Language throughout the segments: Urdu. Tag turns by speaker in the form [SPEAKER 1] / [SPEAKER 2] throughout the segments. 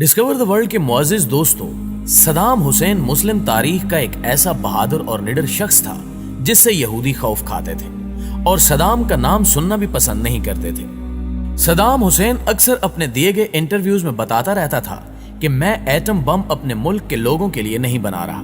[SPEAKER 1] ڈسکور دا ورلڈ کے معزز دوستوں، صدام حسین مسلم تاریخ کا ایک ایسا بہادر اور نڈر شخص تھا جس سے یہودی خوف کھاتے تھے اور صدام کا نام سننا بھی پسند نہیں کرتے تھے۔ صدام حسین اکثر اپنے دیے گئے انٹرویوز میں بتاتا رہتا تھا کہ میں ایٹم بم اپنے ملک کے لوگوں کے لیے نہیں بنا رہا،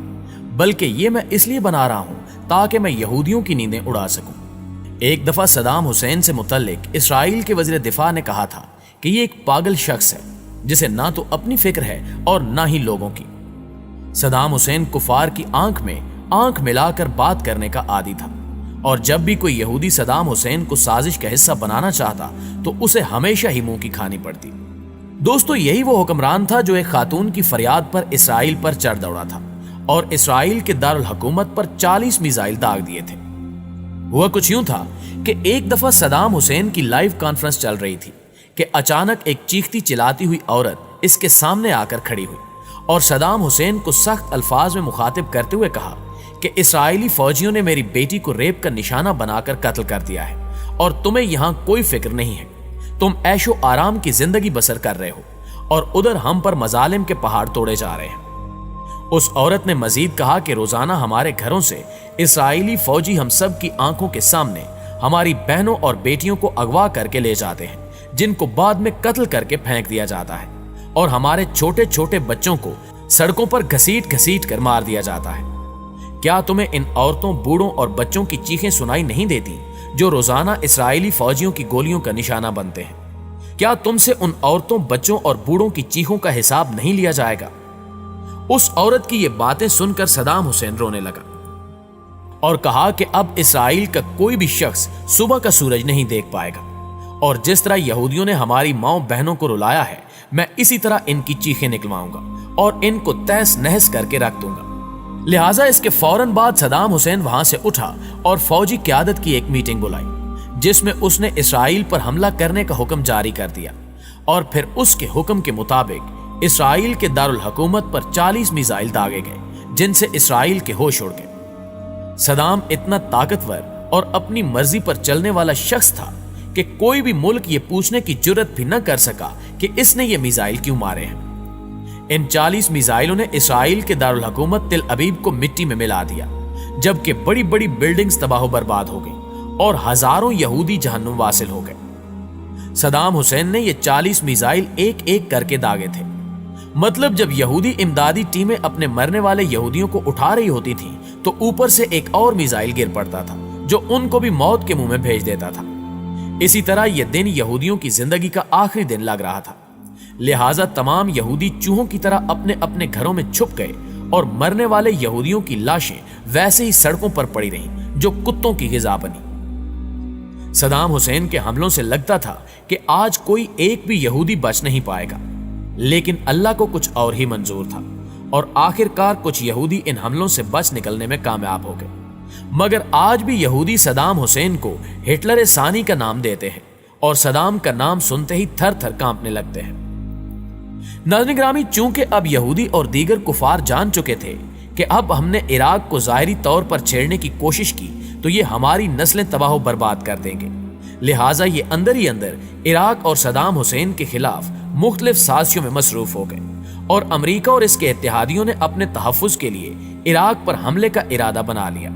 [SPEAKER 1] بلکہ یہ میں اس لیے بنا رہا ہوں تاکہ میں یہودیوں کی نیندیں اڑا سکوں۔ ایک دفعہ صدام حسین سے متعلق اسرائیل کے وزیر دفاع نے کہا تھا کہ یہ ایک پاگل شخص ہے جسے نہ تو اپنی فکر ہے اور نہ ہی لوگوں کی۔ صدام حسین کفار کی آنکھ میں آنکھ ملا کر بات کرنے کا عادی تھا، اور جب بھی کوئی یہودی صدام حسین کو سازش کا حصہ بنانا چاہتا تو اسے ہمیشہ ہی منہ کی کھانی پڑتی۔ دوستو، یہی وہ حکمران تھا جو ایک خاتون کی فریاد پر اسرائیل پر چڑھ دوڑا تھا اور اسرائیل کے دارالحکومت پر 40 میزائل داغ دیے تھے۔ ہوا کچھ یوں تھا کہ ایک دفعہ صدام حسین کی لائیو کانفرنس چل رہی تھی کہ اچانک ایک چیختی چلاتی ہوئی عورت اس کے سامنے آ کر کھڑی ہوئی اور صدام حسین کو سخت الفاظ میں مخاطب کرتے ہوئے کہا کہ اسرائیلی فوجیوں نے میری بیٹی کو ریپ کا نشانہ بنا کر قتل کر دیا ہے اور تمہیں یہاں کوئی فکر نہیں ہے، تم عیش و آرام کی زندگی بسر کر رہے ہو اور ادھر ہم پر مظالم کے پہاڑ توڑے جا رہے ہیں۔ اس عورت نے مزید کہا کہ روزانہ ہمارے گھروں سے اسرائیلی فوجی ہم سب کی آنکھوں کے سامنے ہماری بہنوں اور بیٹیوں کو اغوا کر کے لے جاتے ہیں، جن کو بعد میں قتل کر کے پھینک دیا جاتا ہے، اور ہمارے چھوٹے چھوٹے بچوں کو سڑکوں پر گھسیٹ گھسیٹ کر مار دیا جاتا ہے۔ کیا تمہیں ان عورتوں، بوڑھوں اور بچوں کی چیخیں سنائی نہیں دیتی جو روزانہ اسرائیلی فوجیوں کی گولیوں کا نشانہ بنتے ہیں؟ کیا تم سے ان عورتوں، بچوں اور بوڑھوں کی چیخوں کا حساب نہیں لیا جائے گا؟ اس عورت کی یہ باتیں سن کر صدام حسین رونے لگا اور کہا کہ اب اسرائیل کا کوئی بھی شخص صبح کا سورج نہیں دیکھ پائے گا، اور جس طرح یہودیوں نے ہماری ماؤں بہنوں کو رلایا ہے، میں اسی طرح ان کی چیخیں نکلواؤں گا اور ان کو تہس نہس کر کے رکھ دوں گا۔ لہٰذا اس کے فوراً بعد صدام حسین وہاں سے اٹھا اور فوجی قیادت کی ایک میٹنگ بلائی جس میں اس نے اسرائیل پر حملہ کرنے کا حکم جاری کر دیا، اور پھر اس کے حکم کے مطابق اسرائیل کے دارالحکومت پر 40 میزائل داغے گئے جن سے اسرائیل کے ہوش اڑ گئے۔ صدام اتنا طاقتور اور اپنی مرضی پر چلنے والا شخص تھا کہ کوئی بھی ملک یہ پوچھنے کی جرت بھی نہ کر سکا کہ اس نے یہ میزائل کیوں مارے ہیں۔ ان 40 میزائلوں نے اسرائیل کے دارالحکومت تل ابیب کو مٹی میں ملا دیا، جبکہ بڑی بڑی بلڈنگز تباہ و برباد ہو گئیں اور ہزاروں یہودی جہنم واصل ہو گئے۔ صدام حسین نے یہ 40 میزائل ایک ایک کر کے داغے تھے، مطلب جب یہودی امدادی ٹیمیں اپنے مرنے والے یہودیوں کو اٹھا رہی ہوتی تھیں تو اوپر سے ایک اور میزائل گر پڑتا تھا جو ان کو بھی موت کے منہ میں بھیج دیتا تھا۔ اسی طرح یہ دن یہودیوں کی زندگی کا آخری دن لگ رہا تھا، لہٰذا تمام یہودی چوہوں کی طرح اپنے اپنے گھروں میں چھپ گئے اور مرنے والے یہودیوں کی لاشیں ویسے ہی سڑکوں پر پڑی رہیں جو کتوں کی غذا بنی۔ صدام حسین کے حملوں سے لگتا تھا کہ آج کوئی ایک بھی یہودی بچ نہیں پائے گا، لیکن اللہ کو کچھ اور ہی منظور تھا، اور آخر کار کچھ یہودی ان حملوں سے بچ نکلنے میں کامیاب ہو گئے۔ مگر آج بھی یہودی صدام حسین کو ہٹلر ثانی کا نام دیتے ہیں اور صدام کا نام سنتے ہی تھر تھر کانپنے لگتے ہیں۔ ناظرین گرامی، چونکہ اب یہودی اور دیگر کفار جان چکے تھے کہ اب ہم نے عراق کو ظاہری طور پر چھیڑنے کی کوشش کی تو یہ ہماری نسلیں تباہ و برباد کر دیں گے، لہٰذا یہ اندر ہی اندر عراق اور صدام حسین کے خلاف مختلف سازشوں میں مصروف ہو گئے، اور امریکہ اور اس کے اتحادیوں نے اپنے تحفظ کے لیے عراق پر حملے کا ارادہ بنا لیا۔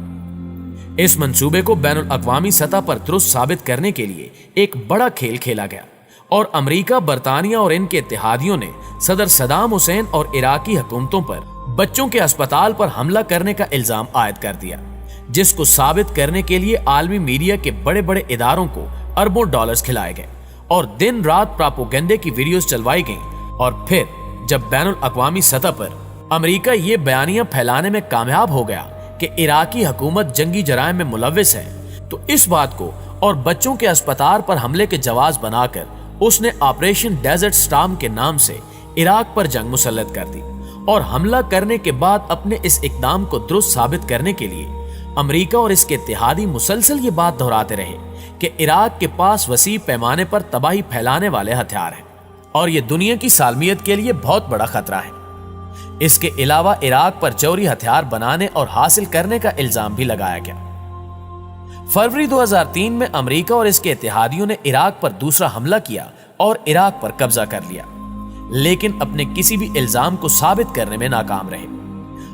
[SPEAKER 1] اس منصوبے کو بین الاقوامی سطح پر درست ثابت کرنے کے لیے ایک بڑا کھیل کھیلا گیا، اور امریکہ، برطانیہ اور ان کے اتحادیوں نے صدر صدام حسین اور عراقی حکومتوں پر بچوں کے اسپتال پر حملہ کرنے کا الزام عائد کر دیا، جس کو ثابت کرنے کے لیے عالمی میڈیا کے بڑے بڑے اداروں کو اربوں ڈالرز کھلائے گئے اور دن رات پراپوگنڈے کی ویڈیوز چلوائی گئیں۔ اور پھر جب بین الاقوامی سطح پر امریکہ یہ بیانیاں پھیلانے میں کامیاب ہو گیا کہ عراقی حکومت جنگی جرائم میں ملوث ہے، تو اس بات کو اور بچوں کے اسپتال پر حملے کے جواز بنا کر اس نے آپریشن ڈیزرٹ سٹارم کے نام سے عراق پر جنگ مسلط کر دی، اور حملہ کرنے کے بعد اپنے اس اقدام کو درست ثابت کرنے کے لیے امریکہ اور اس کے اتحادی مسلسل یہ بات دہراتے رہے کہ عراق کے پاس وسیع پیمانے پر تباہی پھیلانے والے ہتھیار ہیں اور یہ دنیا کی سالمیت کے لیے بہت بڑا خطرہ ہے۔ اس کے علاوہ عراق پر جوہری ہتھیار بنانے اور حاصل کرنے کا الزام بھی لگایا گیا۔ فروری 2003 میں امریکہ اور اس کے اتحادیوں نے عراق پر دوسرا حملہ کیا اور عراق پر قبضہ کر لیا، لیکن اپنے کسی بھی الزام کو ثابت کرنے میں ناکام رہے۔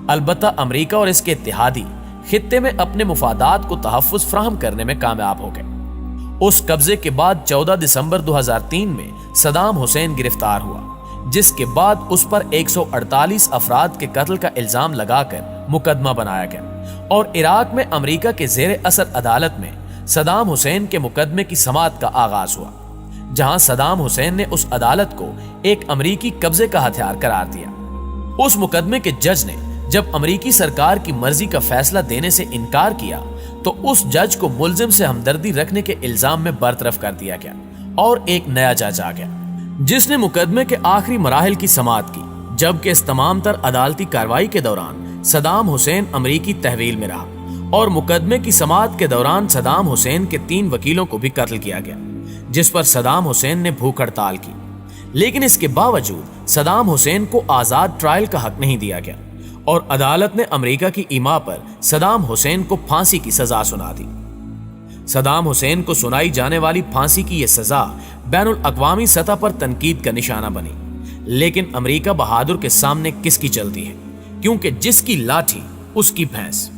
[SPEAKER 1] البتہ امریکہ اور اس کے اتحادی خطے میں اپنے مفادات کو تحفظ فراہم کرنے میں کامیاب ہو گئے۔ اس قبضے کے بعد 14 دسمبر 2003 میں صدام حسین گرفتار ہوا، جس کے بعد اس پر 148 افراد کے قتل کا الزام لگا کر مقدمہ بنایا گیا اور عراق میں امریکہ کے زیر اثر عدالت میں صدام حسین کے مقدمے کی سماعت کا آغاز ہوا، جہاں صدام حسین نے اس عدالت کو ایک امریکی قبضے کا ہتھیار قرار دیا۔ اس مقدمے کے جج نے جب امریکی سرکار کی مرضی کا فیصلہ دینے سے انکار کیا تو اس جج کو ملزم سے ہمدردی رکھنے کے الزام میں برطرف کر دیا گیا اور ایک نیا جج آ گیا جس نے مقدمے کے آخری مراحل کی سماعت کی، جبکہ اس تمام تر عدالتی کارروائی کے دوران صدام حسین امریکی تحویل میں رہا اور مقدمے کی سماعت کے دوران صدام حسین کے 3 وکیلوں کو بھی قتل کیا گیا، جس پر صدام حسین نے بھوک ہڑتال کی۔ لیکن اس کے باوجود صدام حسین کو آزاد ٹرائل کا حق نہیں دیا گیا اور عدالت نے امریکہ کی ایما پر صدام حسین کو پھانسی کی سزا سنا دی۔ صدام حسین کو سنائی جانے والی پھانسی کی یہ سزا بین الاقوامی سطح پر تنقید کا نشانہ بنی، لیکن امریکہ بہادر کے سامنے کس کی چلتی ہے، کیونکہ جس کی لاٹھی اس کی بھینس۔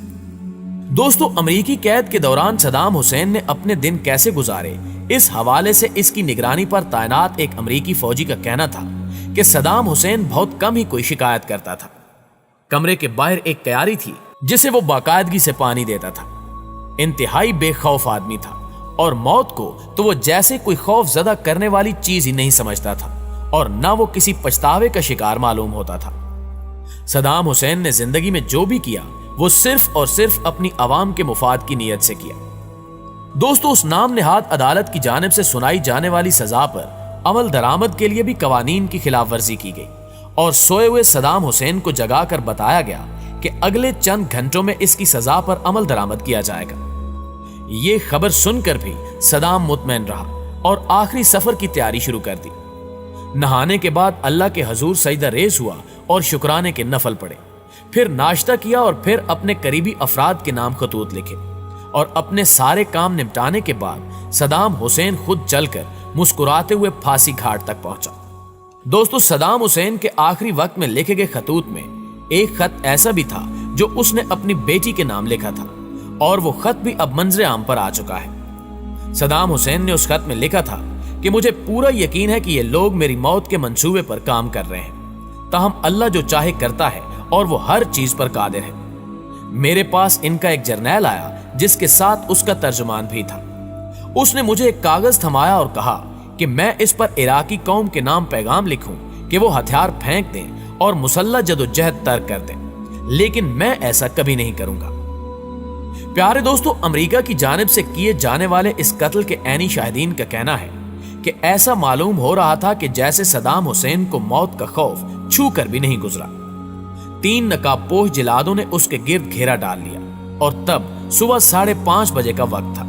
[SPEAKER 1] دوستو، امریکی قید کے دوران صدام حسین نے اپنے دن کیسے گزارے، اس حوالے سے اس کی نگرانی پر تعینات ایک امریکی فوجی کا کہنا تھا کہ صدام حسین بہت کم ہی کوئی شکایت کرتا تھا۔ کمرے کے باہر ایک قیاری تھی جسے وہ باقاعدگی سے پانی دیتا تھا۔ انتہائی بے خوف آدمی تھا اور موت کو تو وہ جیسے کوئی خوف زدہ کرنے والی چیز ہی نہیں سمجھتا تھا اور نہ وہ کسی پچھتاوے کا شکار معلوم ہوتا تھا۔ صدام حسین نے زندگی میں جو بھی کیا وہ صرف اور صرف اپنی عوام کے مفاد کی نیت سے کیا۔ دوستو، اس نام نہاد عدالت کی جانب سے سنائی جانے والی سزا پر عمل درآمد کے لیے بھی قوانین کی خلاف ورزی کی گئی اور سوئے ہوئے صدام حسین کو جگا کر بتایا گیا کہ اگلے چند گھنٹوں میں اس کی سزا پر عمل درآمد کیا جائے گا۔ یہ خبر سن کر بھی صدام مطمئن رہا اور آخری سفر کی تیاری شروع کر دی۔ نہانے کے بعد اللہ کے حضور سجدہ ریز ہوا اور شکرانے کے نفل پڑے، پھر ناشتہ کیا اور پھر اپنے قریبی افراد کے نام خطوط لکھے اور اپنے سارے کام نمٹانے کے بعد صدام حسین خود چل کر مسکراتے ہوئے پھانسی گھاٹ تک پہنچا۔ دوستو، صدام حسین کے آخری وقت میں لکھے گئے خطوط میں ایک خط ایسا بھی تھا جو اس نے اپنی بیٹی کے نام لکھا تھا اور وہ خط بھی اب منظر عام پر آ چکا ہے۔ صدام حسین نے اس خط میں لکھا تھا کہ مجھے پورا یقین ہے کہ یہ لوگ میری موت کے منصوبے پر کام کر رہے ہیں، تاہم اللہ جو چاہے کرتا ہے اور وہ ہر چیز پر قادر ہے۔ میرے پاس ان کا ایک جرنیل آیا جس کے ساتھ اس کا ترجمان بھی تھا۔ اس نے مجھے ایک کاغذ تھمایا اور کہا کہ میں اس پر عراقی قوم کے نام پیغام لکھوں کہ وہ ہتھیار پھینک دیں اور مسلح جدوجہد ترک کر دیں، لیکن میں ایسا کبھی نہیں کروں گا۔ پیارے دوستو، امریکہ کی جانب سے کیے جانے والے اس قتل کے عینی شاہدین کا کہنا ہے کہ ایسا معلوم ہو رہا تھا کہ جیسے صدام حسین کو موت کا خوف چھو کر بھی نہیں گزرا۔ 3 نقاب پوش جلادوں نے اس کے گرد گھیرا ڈال لیا اور تب صبح 5:30 بجے کا وقت تھا۔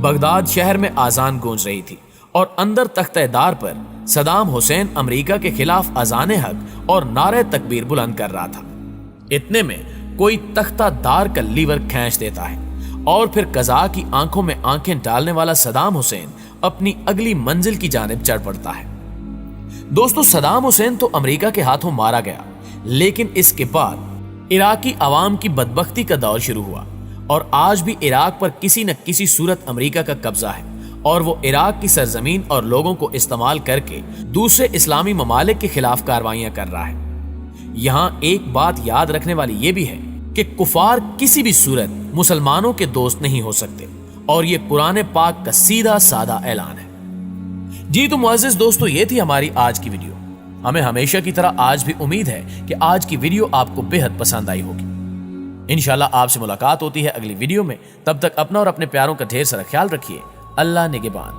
[SPEAKER 1] بغداد شہر میں آذان گونج رہی تھی اور اندر تختہ دار پر صدام حسین امریکہ کے خلاف اذان حق اور نعرہ تکبیر بلند کر رہا تھا۔ اتنے میں کوئی تختہ دار کا لیور کھینچ دیتا ہے اور پھر قضا کی آنکھوں میں آنکھیں ڈالنے والا صدام حسین اپنی اگلی منزل کی جانب چڑھ پڑتا ہے۔ دوستو، صدام حسین تو امریکہ کے ہاتھوں مارا گیا، لیکن اس کے بعد عراقی عوام کی بدبختی کا دور شروع ہوا اور آج بھی عراق پر کسی نہ کسی صورت امریکہ کا قبضہ ہے اور وہ عراق کی سرزمین اور لوگوں کو استعمال کر کے دوسرے اسلامی ممالک کے خلاف کارروائیاں کر رہا ہے۔ یہاں ایک بات یاد رکھنے والی یہ بھی ہے کہ کفار کسی بھی صورت مسلمانوں کے دوست نہیں ہو سکتے اور یہ قرآن پاک کا سیدھا سادہ اعلان ہے۔ جی تو معزز دوستو، یہ تھی ہماری آج کی ویڈیو۔ ہمیں ہمیشہ کی طرح آج بھی امید ہے کہ آج کی ویڈیو آپ کو بے حد پسند آئی ہوگی۔ انشاءاللہ آپ سے ملاقات ہوتی ہے اگلی ویڈیو میں، تب تک اپنا اور اپنے پیاروں کا ڈھیر سارا خیال رکھیے۔ اللہ نگہبان۔